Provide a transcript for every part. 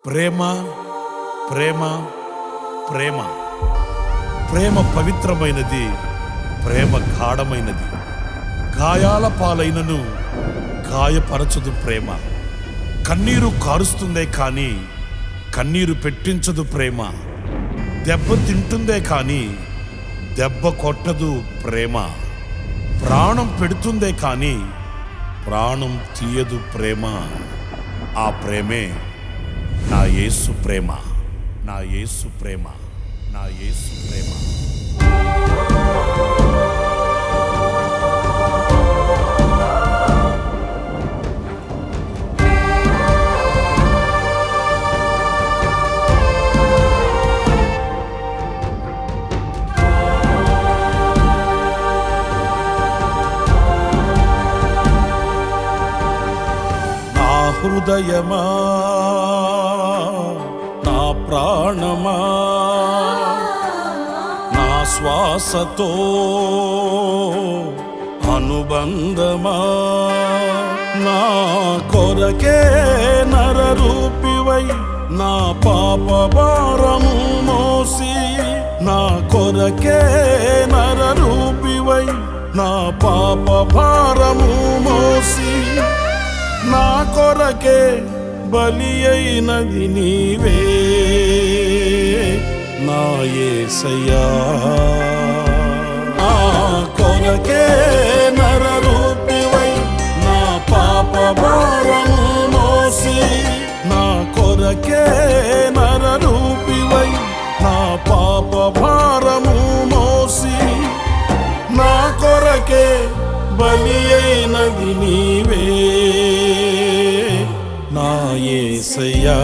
ప్రేమ ప్రేమ ప్రేమ ప్రేమ పవిత్రమైనది, ప్రేమ గాఢమైనది. గాయాల పాలైనను గాయపరచదు ప్రేమ. కన్నీరు కారుస్తుందే కానీ కన్నీరు పెట్టించదు ప్రేమ. దెబ్బ తింటుందే కానీ దెబ్బ కొట్టదు ప్రేమ. ప్రాణం పెడుతుందే కానీ ప్రాణం తీయదు ప్రేమ. ఆ ప్రేమే నా యేసు ప్రేమ, నా యేసు ప్రేమ, నా యేసు ప్రేమ. నా హృదయమా, నా ప్రాణమా, నా శ్వాసతో అనుబంధమా, నా కొరకే నరరూపివై నా పాప భారము మోసి, నా కొరకే నరరూపివై నా పాప భారము మోసి, నా కొరకే బలి అయినది నీవే నా యేసయ్యా. నా కొరకే నరరూపివై నా పాప భారము మోసి, నా కొరకే నరరూపివై నా పాప భారము మోసి, నా కొరకే బలి అయినది నీవే నా యేసయ్యా.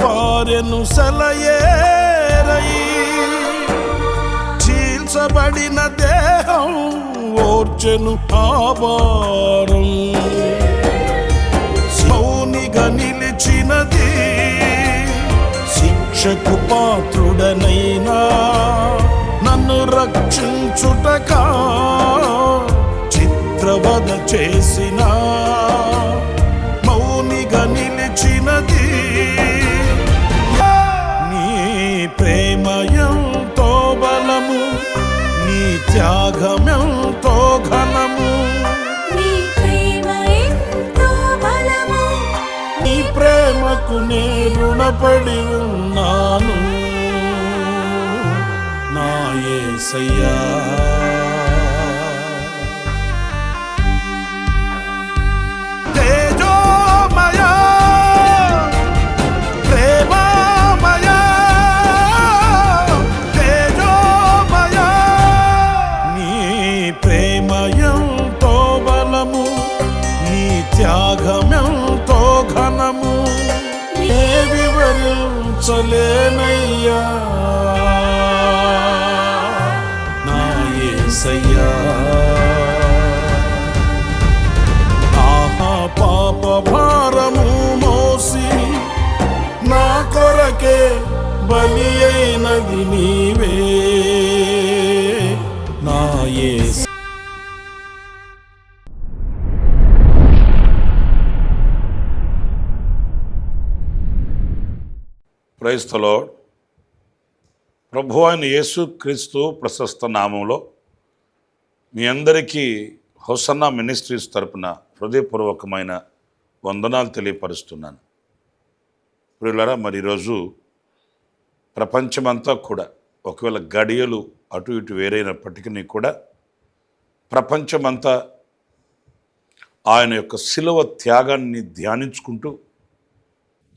పారెను సెలయేరై, చీల్చబడిన దేహం ఓర్చెను ఆభారం. మౌనిగా నిలిచినది శిక్షకు పాత్రుడనైనా నన్ను రక్షించుటకా చిత్రవద చేసిన మౌనిగా నిలిచినది ప్రేమయంతో బలము, నీ త్యాగమెంతో ఘనము. నీ ప్రేమ ఎంతో బలము, నీ ప్రేమకు నే రుణపడి ఉన్నాను నా యేసయ్యా. త్యాగమెంతో ఘనము, ఏ వివరించలేనయ్యా నా యేసయ్యా. ఆహా పాప భారము మోసి నా కొరకే బలి అయినది నీవే నా యేసు. Praise the lord. ప్రభు అయిన యేసు క్రీస్తు ప్రశస్త నామంలో మీ అందరికీ హోసన్నా మినిస్ట్రీస్ తరపున హృదయపూర్వకమైన వందనాలు తెలియపరుస్తున్నాను. ప్రియులారా, మరి ఈరోజు ప్రపంచమంతా కూడా ఒకవేళ గడియలు అటు ఇటు వేరైనప్పటికీ కూడా ప్రపంచమంతా ఆయన యొక్క శిలువ త్యాగాన్ని ధ్యానించుకుంటూ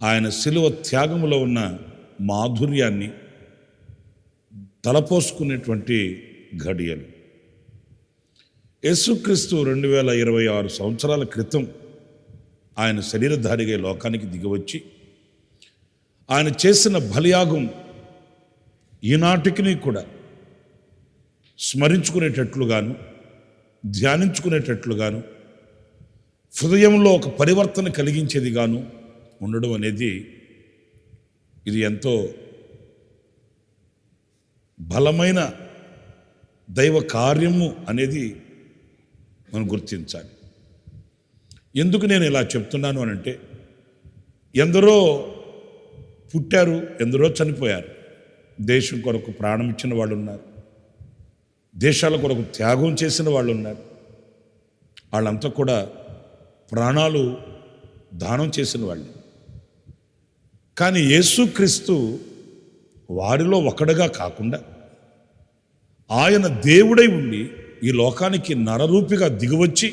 ఆయన శిలువ త్యాగములో ఉన్న మాధుర్యాన్ని తలపోసుకునేటువంటి ఘడియలు. యేసుక్రీస్తు 2026 సంవత్సరాల క్రితం ఆయన శరీరధారిగా ఈ లోకానికి దిగివచ్చి ఆయన చేసిన బలియాగం ఈనాటికి కూడా స్మరించుకునేటట్లుగాను ధ్యానించుకునేటట్లుగాను హృదయంలో ఒక పరివర్తన కలిగించేదిగాను ఉండడం అనేది ఇది ఎంతో బలమైన దైవ కార్యము అనేది మనం గుర్తించాలి. ఎందుకు నేను ఇలా చెప్తున్నాను అనంటే, ఎందరో పుట్టారు, ఎందరో చనిపోయారు. దేశం కొరకు ప్రాణం ఇచ్చిన వాళ్ళు ఉన్నారు, దేశాల కొరకు త్యాగం చేసిన వాళ్ళు ఉన్నారు. వాళ్ళంతా కూడా ప్రాణాలు దానం చేసిన వాళ్ళే. కానీ యేసుక్రీస్తు వారిలో ఒకడుగా కాకుండా ఆయన దేవుడై ఉండి ఈ లోకానికి నరరూపిగా దిగివచ్చి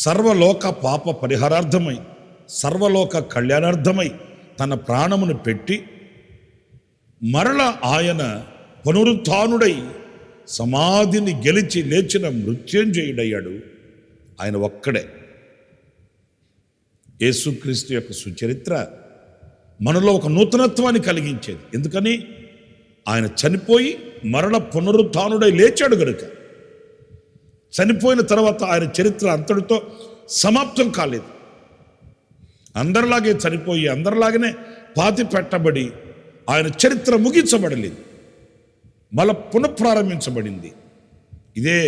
సర్వలోక పాప పరిహారార్థమై సర్వలోక కళ్యాణార్థమై తన ప్రాణమును పెట్టి మరల ఆయన పునరుత్థానుడై సమాధిని గెలిచి లేచిన మృత్యుంజయుడయ్యాడు. ఆయన ఒక్కడే. యేసుక్రీస్తు యొక్క సుచరిత్ర మనలో ఒక నూతనత్వాన్ని కలిగించేది. ఎందుకని? ఆయన చనిపోయి మరణ పునరుత్థానుడై లేచాడు గనుక. చనిపోయిన తర్వాత ఆయన చరిత్ర అంతటితో సమాప్తం కాలేదు. అందరిలాగే చనిపోయి అందరిలాగానే పాతి పెట్టబడి ఆయన చరిత్ర ముగించబడలేదు, మళ్ళా పునఃప్రారంభించబడింది. ఇదే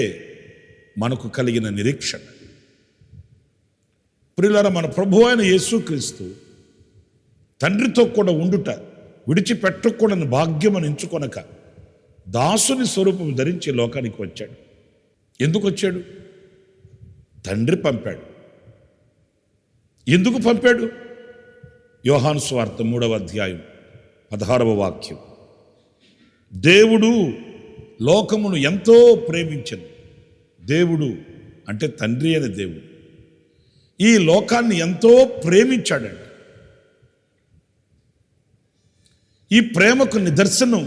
మనకు కలిగిన నిరీక్షణ. ప్రియులారా, మన ప్రభువు అయిన యేసుక్రీస్తు తండ్రితో కూడా ఉండుట విడిచిపెట్టకూడని భాగ్యమని ఎంచుకొనక దాసుని స్వరూపం ధరించి లోకానికి వచ్చాడు. ఎందుకు వచ్చాడు? తండ్రి పంపాడు. ఎందుకు పంపాడు? యోహాను సువార్త 3వ అధ్యాయం 16వ వాక్యం. దేవుడు లోకమును ఎంతో ప్రేమించెను. దేవుడు అంటే తండ్రి అయిన దేవుడు ఈ లోకాన్ని ఎంతో ప్రేమించాడంట. ఈ ప్రేమకు నిదర్శనం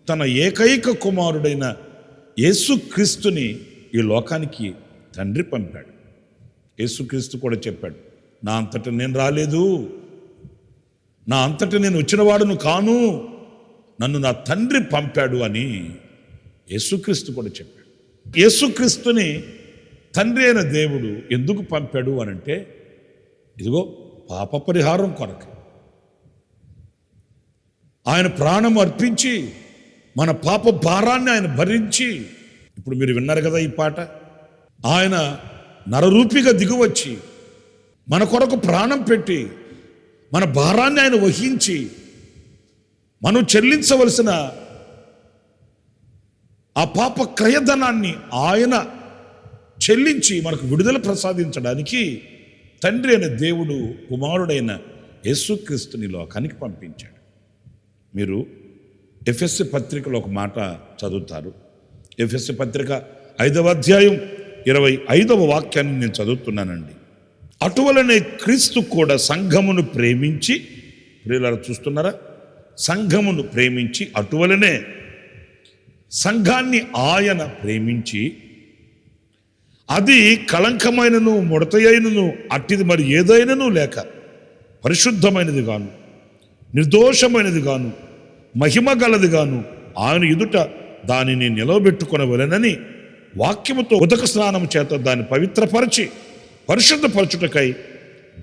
తన ఏకైక కుమారుడైన యేసుక్రీస్తుని ఈ లోకానికి తండ్రి పంపాడు. యేసుక్రీస్తు కూడా చెప్పాడు, నా అంతటా నేను రాలేదు, నా అంతటా నేను వచ్చినవాడును కాను, నన్ను నా తండ్రి పంపాడు అని యేసుక్రీస్తు కూడా చెప్పాడు. యేసుక్రీస్తుని తండ్రి అయిన దేవుడు ఎందుకు పంపాడు అనంటే, ఇదిగో పాప పరిహారం కొరకు ఆయన ప్రాణం అర్పించి మన పాప భారాన్ని ఆయన భరించి, ఇప్పుడు మీరు విన్నారు కదా ఈ పాట, ఆయన నరరూపిగా దిగువచ్చి మన కొరకు ప్రాణం పెట్టి మన భారాన్ని ఆయన వహించి మనం చెల్లించవలసిన ఆ పాప క్రయధనాన్ని ఆయన చెల్లించి మనకు విడుదల ప్రసాదించడానికి తండ్రి అయిన దేవుడు కుమారుడైన యేసుక్రీస్తుని లోకానికి పంపించాడు. మీరు ఎఫెసీ పత్రికలో ఒక మాట చదువుతారు. ఎఫెసీ పత్రిక 5వ అధ్యాయం 25వ వాక్యాన్ని నేను చదువుతున్నానండి. అటువలనే క్రీస్తు కూడా సంఘమును ప్రేమించి, ప్రియులారా చూస్తున్నారా, సంఘమును ప్రేమించి అటువలనే సంఘాన్ని ఆయన ప్రేమించి అది కళంకమైనను ముడతయైనను అట్టిది మరి ఏదైనను లేక పరిశుద్ధమైనది గాను నిర్దోషమైనది గాను మహిమ గలది గాను ఆయన ఎదుట దానిని నిలవబెట్టుకొనవలెనని వాక్యముతో ఉదక స్నానము చేత దాన్ని పవిత్రపరచి పరిశుద్ధపరచుటకై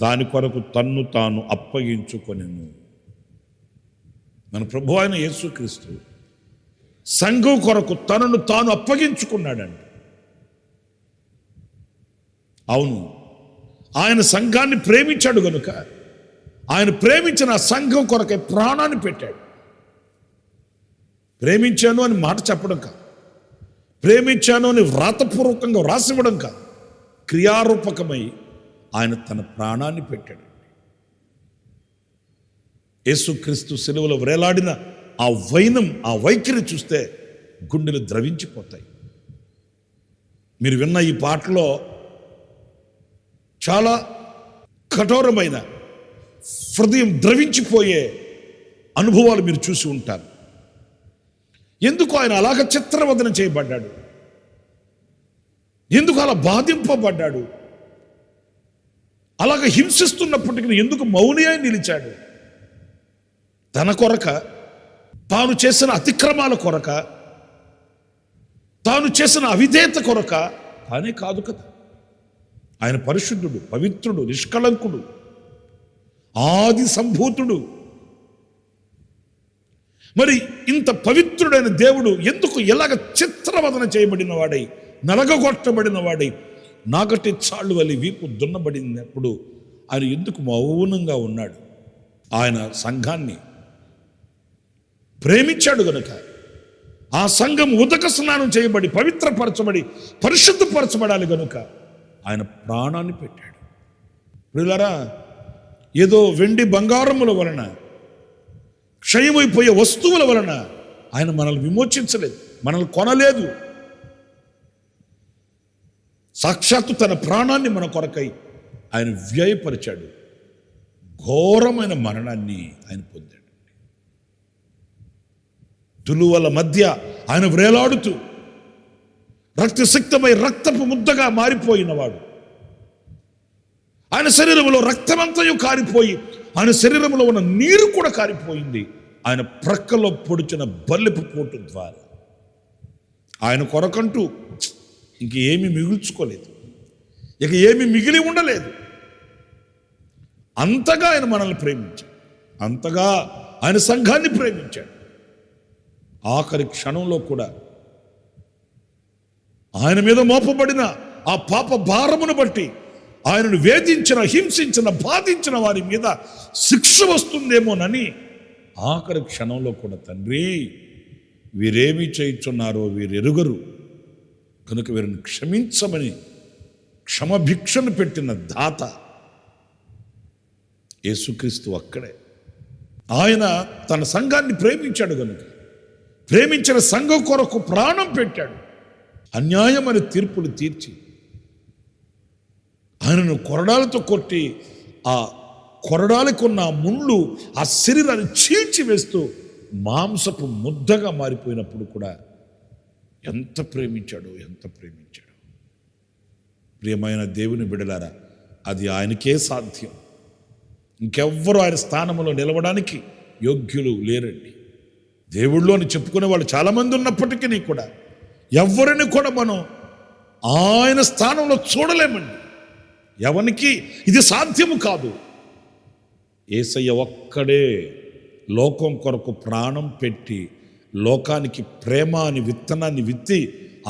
దాని కొరకు తన్ను తాను అప్పగించుకొనెను. మన ప్రభు అయిన యేసుక్రీస్తు సంఘం కొరకు తనను తాను అప్పగించుకున్నాడండి. అవును, ఆయన సంఘాన్ని ప్రేమించాడు గనుక ఆయన ప్రేమించిన సంఘం కొరకే ప్రాణాన్ని పెట్టాడు. ప్రేమించాను అని మాట చెప్పడం కాదు, ప్రేమించాను అని వ్రాతపూర్వకంగా వ్రాసివ్వడం కాదు, క్రియారూపకమై ఆయన తన ప్రాణాన్ని పెట్టాడు. యేసుక్రీస్తు సిలువలో వేలాడిన ఆ వైనం, ఆ వైఖరి చూస్తే గుండెలు ద్రవించిపోతాయి. మీరు విన్న ఈ పాటలో చాలా కఠోరమైన హృదయం ద్రవించిపోయే అనుభవాలు మీరు చూసి ఉంటారు. ఎందుకు ఆయన అలాగ చిత్రవదన చేయబడ్డాడు? ఎందుకు అలా బాధింపబడ్డాడు? అలాగ హింసిస్తున్నప్పటికీ ఎందుకు మౌని అయి నిలిచాడు? తన కొరక, తాను చేసిన అతిక్రమాల కొరక, తాను చేసిన అవిధేయత కొరక? తానే కాదు కదా. ఆయన పరిశుద్ధుడు, పవిత్రుడు, నిష్కళంకుడు, ఆది సంభూతుడు. మరి ఇంత పవిత్రుడైన దేవుడు ఎందుకు ఎలాగ చిత్రవదన చేయబడిన వాడై, నలగగొట్టబడిన వాడై, నాగటి చాళ్ళు వలి వీపు దున్నబడినప్పుడు ఆయన ఎందుకు మౌనంగా ఉన్నాడు? ఆయన సంఘాన్ని ప్రేమించాడు గనుక, ఆ సంఘం ఉదక స్నానం చేయబడి పవిత్రపరచబడి పరిశుద్ధపరచబడాలి గనుక ఆయన ప్రాణాన్ని పెట్టాడు. ప్రియులారా, ఏదో వెండి బంగారముల వలన, క్షయమైపోయే వస్తువుల వలన ఆయన మనల్ని విమోచించలేదు, మనల్ని కొనలేదు. సాక్షాత్తు తన ప్రాణాన్ని మన కొరకై ఆయన వ్యయపరిచాడు. ఘోరమైన మరణాన్ని ఆయన పొందాడు. తులువల మధ్య ఆయన వ్రేలాడుతూ రక్తసిక్తమై రక్తపు ముద్దగా మారిపోయినవాడు. ఆయన శరీరంలో రక్తమంతయు కారిపోయి ఆయన శరీరంలో ఉన్న నీరు కూడా కారిపోయింది ఆయన ప్రక్కలో పొడిచిన బల్లెపు పోటు ద్వారా. ఆయన కొరకంటూ ఇంక ఏమీ మిగుల్చుకోలేదు, ఇక ఏమీ మిగిలి ఉండలేదు. అంతగా ఆయన మనల్ని ప్రేమించాడు, అంతగా ఆయన సంఘాన్ని ప్రేమించాడు. ఆఖరి క్షణంలో కూడా ఆయన మీద మోపబడిన ఆ పాప భారమును బట్టి ఆయనను వేధించిన, హింసించిన, బాధించిన వారి మీద శిక్ష వస్తుందేమోనని ఆఖరి క్షణంలో కూడా, తండ్రి వీరేమి చేయుచున్నారో వీరెరుగరు కనుక వీరిని క్షమించమని క్షమభిక్షను పెట్టిన దాత యేసుక్రీస్తు అక్కడే. ఆయన తన సంఘాన్ని ప్రేమించాడు గనుక, ప్రేమించిన సంఘం కొరకు ప్రాణం పెట్టాడు. అన్యాయమైన తీర్పులు తీర్చి ఆయనను కొరడాలతో కొట్టి ఆ కొరడాలకున్న ముళ్ళు ఆ శరీరాన్ని చీల్చి వేస్తూ మాంసపు ముద్దగా మారిపోయినప్పుడు కూడా ఎంత ప్రేమించాడో, ఎంత ప్రేమించాడో. ప్రియమైన దేవుని బిడలారా, అది ఆయనకే సాధ్యం. ఇంకెవ్వరూ ఆయన స్థానంలో నిలవడానికి యోగ్యులు లేరండి. దేవుళ్ళు అని చెప్పుకునే వాళ్ళు చాలామంది ఉన్నప్పటికీ కూడా ఎవరిని కూడా మనం ఆయన స్థానంలో చూడలేమండి. ఎవరికి ఇది సాధ్యము కాదు. యేసయ్య ఒక్కడే లోకం కొరకు ప్రాణం పెట్టి లోకానికి ప్రేమ అని విత్తనాన్ని విత్తి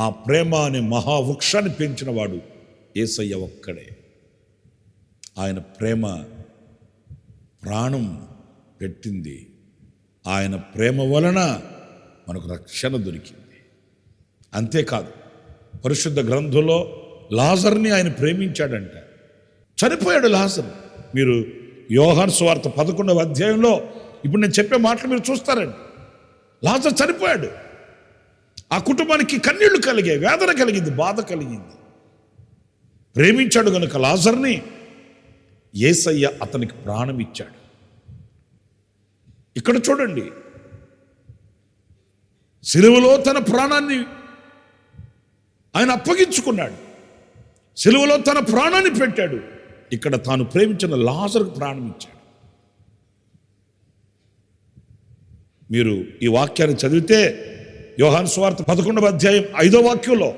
ఆ ప్రేమ అనే మహావృక్షాన్ని పెంచినవాడు యేసయ్య ఒక్కడే. ఆయన ప్రేమ ప్రాణం పెట్టింది. ఆయన ప్రేమ వలన మనకు రక్షణ దొరికింది. అంతేకాదు, పరిశుద్ధ గ్రంథంలో లాజర్ని ఆయన ప్రేమించాడంట. చనిపోయాడు లాజరు. మీరు యోహాను సువార్త 11వ అధ్యాయంలో ఇప్పుడు నేను చెప్పే మాటలు మీరు చూస్తారండి. లాజరు చనిపోయాడు. ఆ కుటుంబానికి కన్నీళ్లు కలిగాయి, వేదన కలిగింది, బాధ కలిగింది. ప్రేమించాడు గనుక లాజర్ని యేసయ్య అతనికి ప్రాణం ఇచ్చాడు. ఇక్కడ చూడండి, సిలువలో తన ప్రాణాన్ని ఆయన అప్పగించుకున్నాడు, సిలువలో తన ప్రాణాన్ని పెట్టాడు. ఇక్కడ తాను ప్రేమించిన లాజరుకు ప్రాణం ఇచ్చాడు. మీరు ఈ వాక్యాన్ని చదివితే యోహాను సువార్త 11వ అధ్యాయం 5వ వాక్యంలో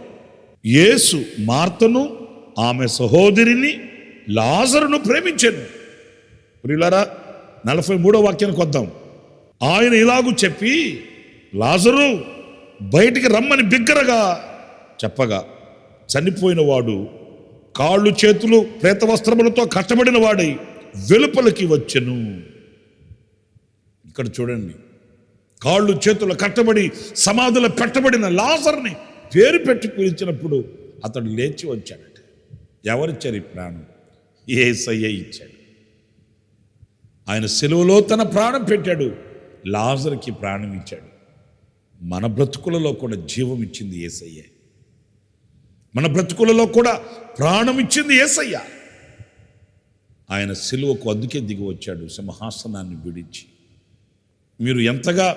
యేసు మార్తను, ఆమె సహోదరిని, లాజరును ప్రేమించాను. ప్రియులారా, 43వ వాక్యానికి వద్దాం. ఆయన ఇలాగూ చెప్పి లాజరు బయటికి రమ్మని బిగ్గరగా చెప్పగా చనిపోయిన వాడు కాళ్ళు చేతులు ప్రేత వస్త్రములతో కట్టబడిన వాడై వెలుపలికి వచ్చెను. ఇక్కడ చూడండి, కాళ్ళు చేతులు కట్టబడి సమాధిలో పెట్టబడిన లాజర్ని పేరు పెట్టి పిలిచినప్పుడు అతడు లేచి వచ్చాడట. ఎవరిచ్చారు ఈ ప్రాణం? యేసయ్య ఇచ్చాడు. ఆయన సిలువలో తన ప్రాణం పెట్టాడు, లాజరుకి ప్రాణం ఇచ్చాడు. మన బ్రతుకులలో కూడా జీవం ఇచ్చింది యేసయ్య. మన బ్రతుకులలో కూడా ప్రాణం ఇచ్చింది యేసయ్య. ఆయన సిలువకు అందుకే దిగి వచ్చాడు, సింహాసనాన్ని విడిచి. మీరు ఎంతగా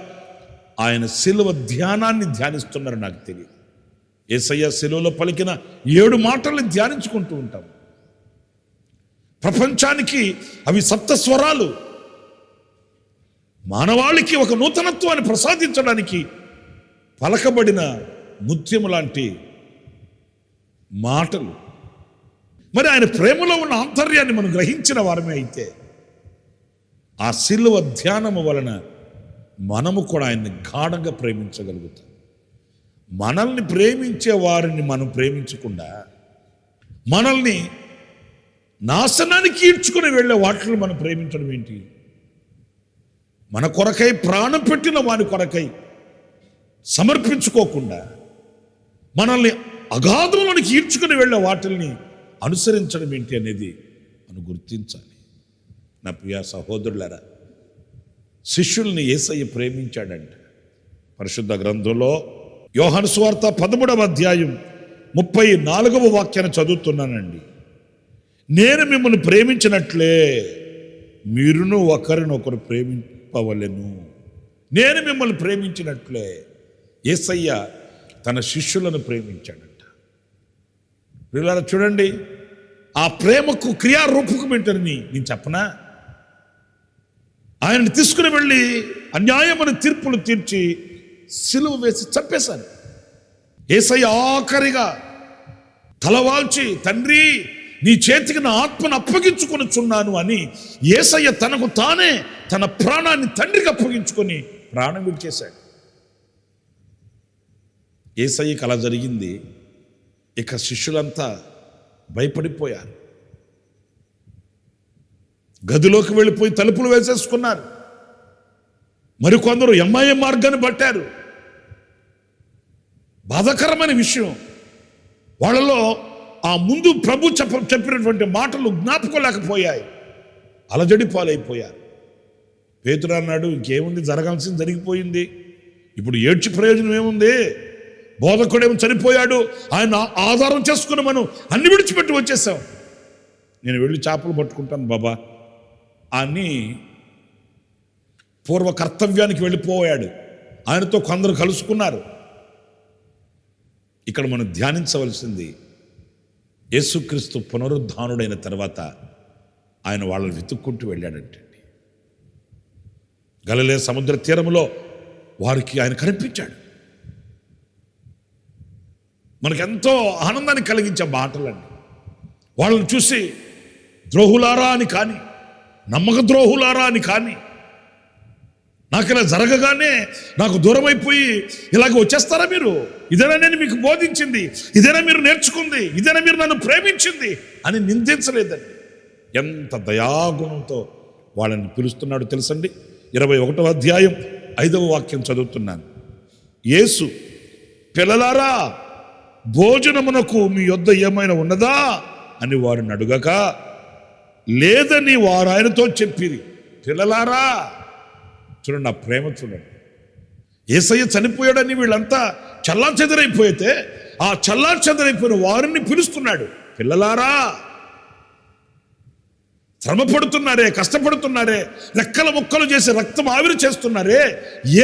ఆయన సిలువ ధ్యానాన్ని ధ్యానిస్తున్నారో నాకు తెలియదు. యేసయ్య శిలువలో పలికిన 7 మాటల్ని ధ్యానించుకుంటూ ఉంటాం. ప్రపంచానికి అవి సప్త స్వరాలు, మానవాళికి ఒక నూతనత్వాన్ని ప్రసాదించడానికి పలకబడిన ముత్యము లాంటి మాటలు. మరి ఆయన ప్రేమలో ఉన్న ఆంతర్యాన్ని మనం గ్రహించిన వారమే అయితే ఆ శిలువ ధ్యానము వలన మనము కూడా ఆయన్ని గాఢంగా ప్రేమించగలుగుతాం. మనల్ని ప్రేమించే వారిని మనం ప్రేమించకుండా మనల్ని నాశనానికి ఈడ్చుకుని వెళ్ళే వాటిని మనం ప్రేమించడం ఏంటి? మన కొరకై ప్రాణం పెట్టిన వాని కొరకై సమర్పించుకోకుండా మనల్ని అగాధంలోనికి ఈడ్చుకుని వెళ్ళే వాటిల్ని అనుసరించడం ఏంటి అనేది మనం గుర్తించాలి. నా ప్రియ సహోదరులారా, శిష్యుల్ని యేసయ్య ప్రేమించాడంట. పరిశుద్ధ గ్రంథంలో యోహాను సువార్త 13వ అధ్యాయం 34వ వాక్యాన్ని చదువుతున్నానండి. నేను మిమ్మల్ని ప్రేమించినట్లే మీరును ఒకరినొకరు ప్రేమింపవలెను. నేను మిమ్మల్ని ప్రేమించినట్లే యేసయ్య తన శిష్యులను ప్రేమించాడంట. వీళ్ళ చూడండి, ఆ ప్రేమకు క్రియారూపకం ఏంటని నేను చెప్పనా? ఆయనని తీసుకుని వెళ్ళి అన్యాయమైన తీర్పులు తీర్చి సిలువ వేసి చంపేశాను. యేసయ్య ఆఖరిగా తలవాల్చి, తండ్రి నీ చేతికి నా ఆత్మను అప్పగించుకొనుచున్నాను అని యేసయ్య తనకు తానే తన ప్రాణాన్ని తండ్రికి అప్పగించుకొని ప్రాణం విడిచేశాడు. యేసయ్యకి అలా జరిగింది. ఇక శిష్యులంతా భయపడిపోయారు. గదిలోకి వెళ్ళిపోయి తలుపులు వేసేసుకున్నారు. మరికొందరు ఎమ్మాయి మార్గాన్ని పట్టారు. బాధాకరమైన విషయం, వాళ్ళలో ఆ ముందు ప్రభు చెప్పినటువంటి మాటలు జ్ఞాపకోలేకపోయాయి. అలజడి పాలైపోయారు. పేతురు అన్నాడు, ఇంకేముంది, జరగాల్సింది జరిగిపోయింది, ఇప్పుడు ఏడ్చి ప్రయోజనం ఏముంది? బోధకుడేమో చనిపోయాడు, ఆయన ఆధారం చేసుకుని మనం అన్ని విడిచిపెట్టి వచ్చేసాం. నేను వెళ్ళి చేపలు పట్టుకుంటాను బాబా అని పూర్వ కర్తవ్యానికి వెళ్ళిపోయాడు. ఆయనతో కొందరు కలుసుకున్నారు. ఇక్కడ మనం ధ్యానించవలసింది, యేసుక్రీస్తు పునరుద్ధానుడైన తర్వాత ఆయన వాళ్ళని వెతుక్కుంటూ వెళ్ళాడంటండి. గలిలయ సముద్ర తీరంలో వారికి ఆయన కనిపించాడు. మనకెంతో ఆనందాన్ని కలిగించే మాటలండి. వాళ్ళని చూసి ద్రోహులారా అని కానీ, నమ్మక ద్రోహులారా అని కానీ, నాకు ఇలా జరగగానే నాకు దూరం అయిపోయి ఇలాగ వచ్చేస్తారా మీరు? ఇదేనా నేను మీకు బోధించింది? ఇదేనా మీరు నేర్చుకుంది? ఇదేనా మీరు నన్ను ప్రేమించింది అని నిందించలేదండి. ఎంత దయాగుణంతో వాళ్ళని పిలుస్తున్నాడు తెలుసండి. 21వ అధ్యాయం 5వ వాక్యం చదువుతున్నాను. యేసు, పిల్లలారా, భోజనమునకు మీ యొద్ద ఏమైనా ఉన్నదా అని వారిని అడుగక, లేదని వారు ఆయనతో చెప్పిరి. పిల్లలారా, చూడండి ఆ ప్రేమ చూడండి. యేసయ్య చనిపోయాడని వీళ్ళంతా చల్లాచెదరైపోతే ఆ చల్లాచెదరైపోయిన వారిని పిలుస్తున్నాడు. పిల్లలారా, శ్రమ పడుతున్నారే, కష్టపడుతున్నారే, రెక్కల ముక్కలు చేసి రక్తం ఆవిరి చేస్తున్నారే,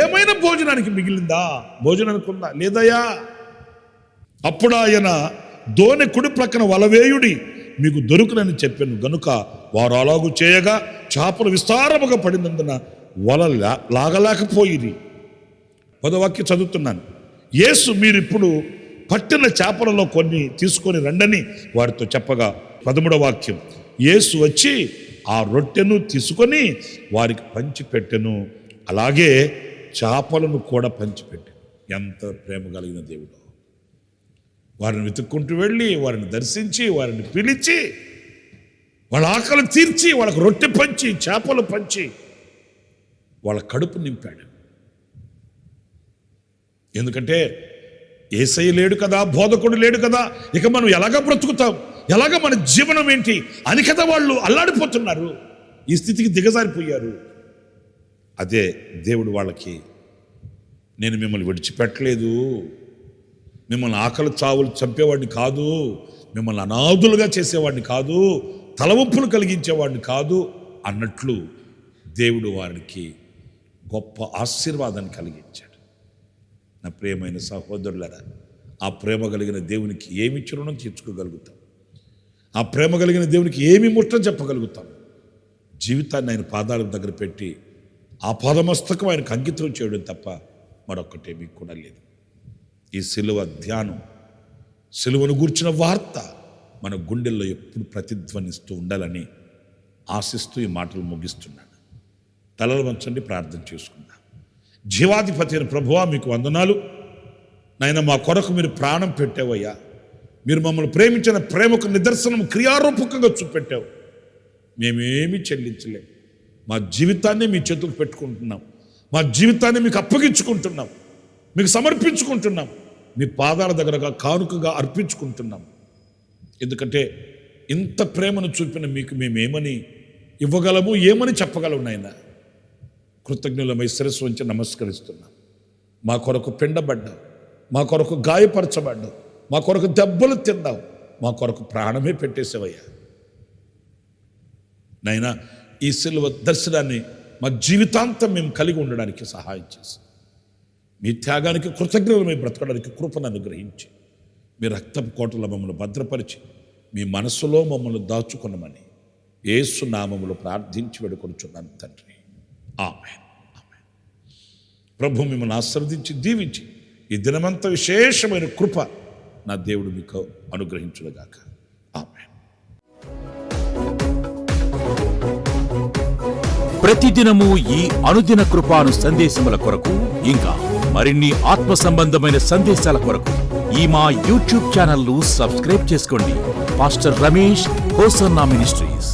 ఏమైనా భోజనానికి మిగిలిందా? భోజనానికి ఉందా? లేదయ్యా. అప్పుడు ఆయన, దోణి కుడి ప్రక్కన వలవేయుడి, మీకు దొరుకునని చెప్పాను గనుక వారు అలాగూ చేయగా చేపలు విస్తారముగా పడినందున వల లాగలేకపోయిరి. 10వ వాక్యం చదువుతున్నాను. యేసు, మీరిప్పుడు పట్టిన చేపలలో కొన్ని తీసుకొని రండని వారితో చెప్పగా 13వ వాక్యం, యేసు వచ్చి ఆ రొట్టెను తీసుకొని వారికి పంచిపెట్టెను, అలాగే చేపలను కూడా పంచిపెట్టాను. ఎంత ప్రేమ కలిగిన దేవుడు! వారిని వెతుక్కుంటూ వెళ్ళి వారిని దర్శించి వారిని పిలిచి వాళ్ళ ఆకలి తీర్చి వాళ్ళకు రొట్టె పంచి చేపలు పంచి వాళ్ళ కడుపు నింపాడు. ఎందుకంటే యేసయ్య లేడు కదా, బోధకుడు లేడు కదా, ఇక మనం ఎలాగ బ్రతుకుతాం, ఎలాగ మన జీవనం ఏంటి అని కదా వాళ్ళు అల్లాడిపోతున్నారు. ఈ స్థితికి దిగజారిపోయారు. అదే దేవుడు వాళ్ళకి, నేను మిమ్మల్ని విడిచిపెట్టలేదు, మిమ్మల్ని ఆకలి చావులు చంపేవాడిని కాదు, మిమ్మల్ని అనాథులుగా చేసేవాడిని కాదు, తలవంపులు కలిగించేవాడిని కాదు అన్నట్లు దేవుడు వారికి గొప్ప ఆశీర్వాదాన్ని కలిగించాడు. నా ప్రియమైన సహోదరులారా, ఆ ప్రేమ కలిగిన దేవునికి ఏమి ఇచ్చి రుణం తీర్చుకోగలుగుతాం? ఆ ప్రేమ కలిగిన దేవునికి ఏమి ముట్టని చెప్పగలుగుతాం? జీవితాన్ని ఆయన పాదాల దగ్గర పెట్టి ఆ పాదమస్తకం ఆయనకు అంకితం చేయడం తప్ప మరొక్కటేమీ కూడా లేదు. ఈ సిలువ ధ్యానం, సిలువను గూర్చిన వార్త మన గుండెల్లో ఎప్పుడు ప్రతిధ్వనిస్తూ ఉండాలని ఆశిస్తూ ఈ మాటలు ముగిస్తున్నాను. తలలు వంచండి, ప్రార్థన చేసుకుందాం. జీవాధిపతి అయిన ప్రభువా, మీకు వందనాలు నాయన. మా కొరకు మీరు ప్రాణం పెట్టావయ్యా. మీరు మమ్మల్ని ప్రేమించిన ప్రేమకు నిదర్శనం క్రియారూపకంగా చూపెట్టావు. మేమేమీ చెల్లించలేం. మా జీవితాన్ని మీ చేతులకు పెట్టుకుంటున్నాం. మా జీవితాన్ని మీకు అప్పగించుకుంటున్నాం, మీకు సమర్పించుకుంటున్నాం, మీ పాదాల దగ్గరగా కానుకగా అర్పించుకుంటున్నాం. ఎందుకంటే ఇంత ప్రేమను చూపిన మీకు మేమేమని ఇవ్వగలము, ఏమని చెప్పగలము నాయన? కృతజ్ఞులమై శిరస్సు వంచి నమస్కరిస్తున్నాం. మా కొరకు పిండబడ్డావు, మా కొరకు గాయపరచబడ్డావు, మా కొరకు దెబ్బలు తిన్నావు, మా కొరకు ప్రాణమే పెట్టేసావయ్యా. నైనా ఈ సిలువ దర్శనాన్ని మా జీవితాంతం మేము కలిగి ఉండడానికి సహాయం చేసి, మీ త్యాగానికి కృతజ్ఞతమై బ్రతకడానికి కృపను అనుగ్రహించి, మీ రక్తపు కోటలో మమ్మల్ని భద్రపరిచి మీ మనసులో మమ్మల్ని దాచుకున్నామని యేసు నామములో ప్రార్థించి వేడుకొనుచున్నాను తండ్రి. ఆమేన్. ఆమేన్. ప్రభు మిమ్మల్ని ఆశీర్వదించి దీవించి ఈ దినమంతా విశేషమైన కృప నా దేవుడు మీకు అనుగ్రహించునుగాక. ఆమేన్. ప్రతిదినము ఈ అనుదిన కృపాను సందేశముల కొరకు, ఇంకా మరిన్ని ఆత్మ సంబంధమైన సందేశాల కొరకు ఈ మా యూట్యూబ్ ఛానల్ ను సబ్స్క్రైబ్ చేసుకోండి. Pastor Ramesh hosanna ministries.